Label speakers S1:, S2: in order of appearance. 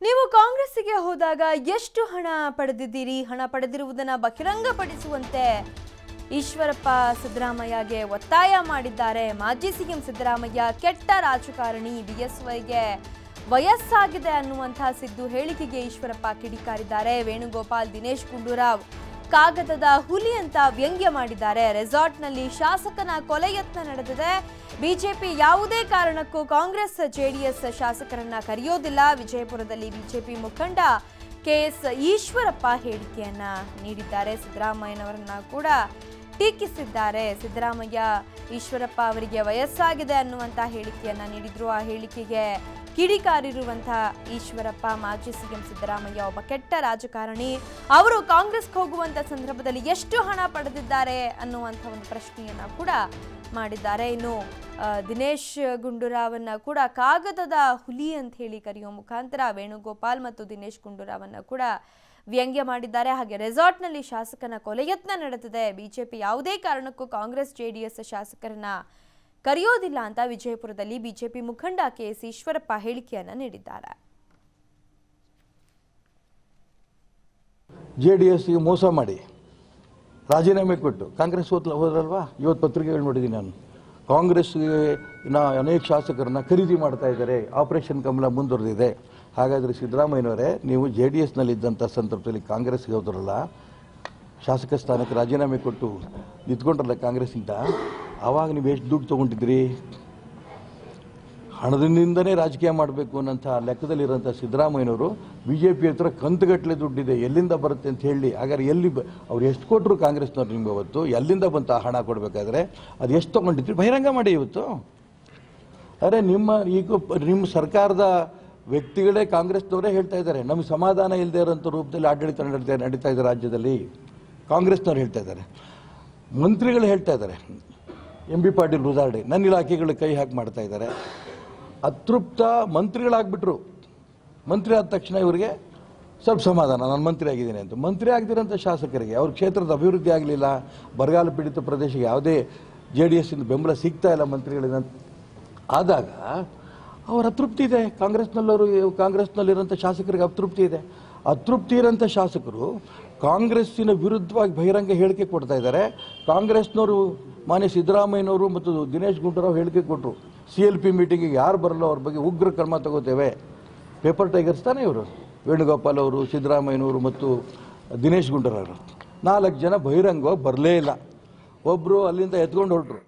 S1: ನೀವು ಕಾಂಗ್ರೆಸ್ಸಿಗೆ ಹೋದಾಗ ಎಷ್ಟು ಹಣ ಪಡೆದಿದ್ದೀರಿ? ಹಣ ಪಡೆದಿರುವುದನ್ನು ಬಹಿರಂಗಪಡಿಸುವಂತೆ ಈಶ್ವರಪ್ಪ ಸಿದ್ದರಾಮಯ್ಯಗೆ ಒತ್ತಾಯ ಮಾಡಿದ್ದಾರೆ. ಮಾಜಿ ಸಿಎಂ ಸಿದ್ದರಾಮಯ್ಯ ಕೆಟ್ಟ ರಾಜಕಾರಣಿ, ಬಿಎಸ್ವೈಗೆ ವಯಸ್ಸಾಗಿದೆ ಅನ್ನುವಂತಹ ಸಿದ್ದು ಹೇಳಿಕೆಗೆ ಈಶ್ವರಪ್ಪ ಕಿಡಿಕಾರಿದ್ದಾರೆ. ವೇಣುಗೋಪಾಲ್, ದಿನೇಶ್ ಗುಂಡೂರಾವ್ ಕಾಗದದ ಹುಲಿ ಅಂತ ವ್ಯಂಗ್ಯ ಮಾಡಿದ್ದಾರೆ. ರೆಸಾರ್ಟ್ನಲ್ಲಿ ಶಾಸಕನ ಕೊಲೆ ಯತ್ನ ನಡೆದಿದೆ. ಬಿಜೆಪಿ ಯಾವುದೇ ಕಾರಣಕ್ಕೂ ಕಾಂಗ್ರೆಸ್ ಜೆಡಿಎಸ್ ಶಾಸಕರನ್ನ ಕರೆಯೋದಿಲ್ಲ. ವಿಜಯಪುರದಲ್ಲಿ ಬಿಜೆಪಿ ಮುಖಂಡ ಕೆಎಸ್ ಈಶ್ವರಪ್ಪ ಹೇಳಿಕೆಯನ್ನ ನೀಡಿದ್ದಾರೆ. ಸಿದ್ದರಾಮಯ್ಯನವರನ್ನ ಕೂಡ ಟೀಕಿಸಿದ್ದಾರೆ. ಸಿದ್ದರಾಮಯ್ಯ ಈಶ್ವರಪ್ಪ ಅವರಿಗೆ ವಯಸ್ಸಾಗಿದೆ ಅನ್ನುವಂಥ ಹೇಳಿಕೆಯನ್ನ ನೀಡಿದ್ರು. ಆ ಹೇಳಿಕೆಗೆ ಕಿಡಿಕಾರಿರುವಂತಹ ಈಶ್ವರಪ್ಪ, ಮಾಜಿ ಸಿಎಂ ಸಿದ್ದರಾಮಯ್ಯ ಒಬ್ಬ ಕೆಟ್ಟ ರಾಜಕಾರಣಿ, ಅವರು ಕಾಂಗ್ರೆಸ್ಗೆ ಹೋಗುವಂತ ಸಂದರ್ಭದಲ್ಲಿ ಎಷ್ಟು ಹಣ ಪಡೆದಿದ್ದಾರೆ ಅನ್ನುವಂಥ ಒಂದು ಪ್ರಶ್ನೆಯನ್ನ ಕೂಡ ಮಾಡಿದ್ದಾರೆ. ಇನ್ನು ದಿನೇಶ್ ಗುಂಡೂರಾವನ್ನ ಕೂಡ ಕಾಗದದ ಹುಲಿ ಅಂತ ಹೇಳಿ ಕರೆಯುವ ಮುಖಾಂತರ ವೇಣುಗೋಪಾಲ್ ಮತ್ತು ದಿನೇಶ್ ಗುಂಡೂರಾವನ್ನ ಕೂಡ ವ್ಯಂಗ್ಯ ಮಾಡಿದ್ದಾರೆ. ಹಾಗೆ ರೆಸಾರ್ಟ್ನಲ್ಲಿ ಶಾಸಕನ ಕೊಲೆ ಯತ್ನ ನಡೆದಿದೆ. ಬಿಜೆಪಿ ಯಾವುದೇ ಕಾರಣಕ್ಕೂ ಕಾಂಗ್ರೆಸ್ ಜೆಡಿಎಸ್ ಶಾಸಕರನ್ನ ಕರೆಯೋದಿಲ್ಲ ಅಂತ ವಿಜಯಪುರದಲ್ಲಿ ಬಿಜೆಪಿ ಮುಖಂಡ ಕೆಎಸ್ ಈಶ್ವರಪ್ಪ ಹೇಳಿಕೆಯನ್ನ ನೀಡಿದ್ದಾರೆ.
S2: ಜೆಡಿಎಸ್ಗೆ ಮೋಸ ಮಾಡಿ ರಾಜೀನಾಮೆ ಕೊಟ್ಟು ಕಾಂಗ್ರೆಸ್ ಹೋದ್ರಲ್ವಾ? ಇವತ್ತು ಪತ್ರಿಕೆಗಳು ನೋಡಿದ್ದೀನಿ ನಾನು. ಕಾಂಗ್ರೆಸ್ಗೆ ಅನೇಕ ಶಾಸಕರನ್ನ ಖರೀದಿ ಮಾಡ್ತಾ ಇದ್ದಾರೆ. ಆಪರೇಷನ್ ಕಮಲ ಮುಂದುವರೆದಿದೆ. ಹಾಗಾದರೆ ಸಿದ್ದರಾಮಯ್ಯನವರೇ, ನೀವು JDSನಲ್ಲಿದ್ದಂಥ ಸಂದರ್ಭದಲ್ಲಿ ಕಾಂಗ್ರೆಸ್ಗೆ ಹೋದ್ರಲ್ಲ, ಶಾಸಕ ಸ್ಥಾನಕ್ಕೆ ರಾಜೀನಾಮೆ ಕೊಟ್ಟು ನಿಂತ್ಕೊಂಡ್ರಲ್ಲ ಕಾಂಗ್ರೆಸ್ನಿಂದ, ಆವಾಗ ನೀವು ಎಷ್ಟು ದುಡ್ಡು ತೊಗೊಂಡಿದ್ರಿ? ಹಣದಿಂದನೇ ರಾಜಕೀಯ ಮಾಡಬೇಕು ಅನ್ನೋಂಥ ಲೆಕ್ಕದಲ್ಲಿರೋಂಥ ಸಿದ್ದರಾಮಯ್ಯನವರು BJP ಹತ್ರ ಕಂತುಗಟ್ಟಲೆ ದುಡ್ಡಿದೆ, ಎಲ್ಲಿಂದ ಬರುತ್ತೆ ಅಂತ ಹೇಳಿ. ಹಾಗಾದ್ರೆ ಅವ್ರು ಎಷ್ಟು ಕೊಟ್ಟರು ಕಾಂಗ್ರೆಸ್ನವ್ರು ನಿಮ್ಗೆ ಅವತ್ತು? ಎಲ್ಲಿಂದ ಬಂತು ಆ ಹಣ ಕೊಡಬೇಕಾದ್ರೆ? ಅದು ಎಷ್ಟು ತೊಗೊಂಡಿದ್ರಿ ಬಹಿರಂಗ ಮಾಡಿ ಇವತ್ತು. ಅರೆ ನಿಮ್ಮ ಸರ್ಕಾರದ ವ್ಯಕ್ತಿಗಳೇ ಕಾಂಗ್ರೆಸ್ನವರೇ ಹೇಳ್ತಾ ಇದ್ದಾರೆ, ನಮಗೆ ಸಮಾಧಾನ ಇಲ್ಲದೆ ಇರೋಂಥ ರೂಪದಲ್ಲಿ ಆಡಳಿತ ನಡೀತಾ ಇದೆ ರಾಜ್ಯದಲ್ಲಿ. ಕಾಂಗ್ರೆಸ್ನವ್ರು ಹೇಳ್ತಾ ಇದ್ದಾರೆ, ಮಂತ್ರಿಗಳು ಹೇಳ್ತಾ ಇದ್ದಾರೆ. MB ಪಾಟೀಲ್ ಉದಾಹರಣೆ, ನನ್ನ ಇಲಾಖೆಗಳಿಗೆ ಕೈ ಹಾಕಿ ಮಾಡ್ತಾ ಇದ್ದಾರೆ. ಅತೃಪ್ತ ಮಂತ್ರಿಗಳಾಗ್ಬಿಟ್ರು. ಮಂತ್ರಿ ಆದ ತಕ್ಷಣ ಇವರಿಗೆ ಸ್ವಲ್ಪ ಸಮಾಧಾನ, ನಾನು ಮಂತ್ರಿ ಆಗಿದ್ದೀನಿ ಅಂತ. ಮಂತ್ರಿ ಆಗದಿರೋಂಥ ಶಾಸಕರಿಗೆ ಅವ್ರ ಕ್ಷೇತ್ರದ ಅಭಿವೃದ್ಧಿ ಆಗಲಿಲ್ಲ, ಬರಗಾಲ ಪೀಡಿತ ಪ್ರದೇಶಕ್ಕೆ ಯಾವುದೇ JDSನಿಂದ ಬೆಂಬಲ ಸಿಗ್ತಾ ಇಲ್ಲ ಮಂತ್ರಿಗಳಿಂದ ಆದಾಗ ಅವರ ಅತೃಪ್ತಿ ಇದೆ. ಕಾಂಗ್ರೆಸ್ನಲ್ಲಿರೋಂಥ ಶಾಸಕರಿಗೆ ಅತೃಪ್ತಿ ಇದೆ. ಅತೃಪ್ತಿ ಇರೋಂಥ ಶಾಸಕರು ಕಾಂಗ್ರೆಸ್ಸಿನ ವಿರುದ್ಧವಾಗಿ ಬಹಿರಂಗ ಹೇಳಿಕೆ ಕೊಡ್ತಾ ಇದ್ದಾರೆ. ಕಾಂಗ್ರೆಸ್ನವರು ಮಾನ್ಯ ಸಿದ್ದರಾಮಯ್ಯನವರು ಮತ್ತು ದಿನೇಶ್ ಗುಂಡೂರಾವ್ ಹೇಳಿಕೆ ಕೊಟ್ಟರು, CLP ಮೀಟಿಂಗಿಗೆ ಯಾರು ಬರಲ್ಲ ಅವ್ರ ಬಗ್ಗೆ ಉಗ್ರ ಕ್ರಮ ತಗೋತೇವೆ. ಪೇಪರ್ ಟೈಗರ್ಸ್ ತಾನೇ ಇವರು, ವೇಣುಗೋಪಾಲ್ ಅವರು, ಸಿದ್ದರಾಮಯ್ಯನವರು ಮತ್ತು ದಿನೇಶ್ ಗುಂಡೂರಾವ್. 4 ಜನ ಬಹಿರಂಗವಾಗಿ ಬರಲೇ ಇಲ್ಲ. ಒಬ್ಬರು ಅಲ್ಲಿಂದ ಎತ್ಕೊಂಡು ಹೊರಟರು.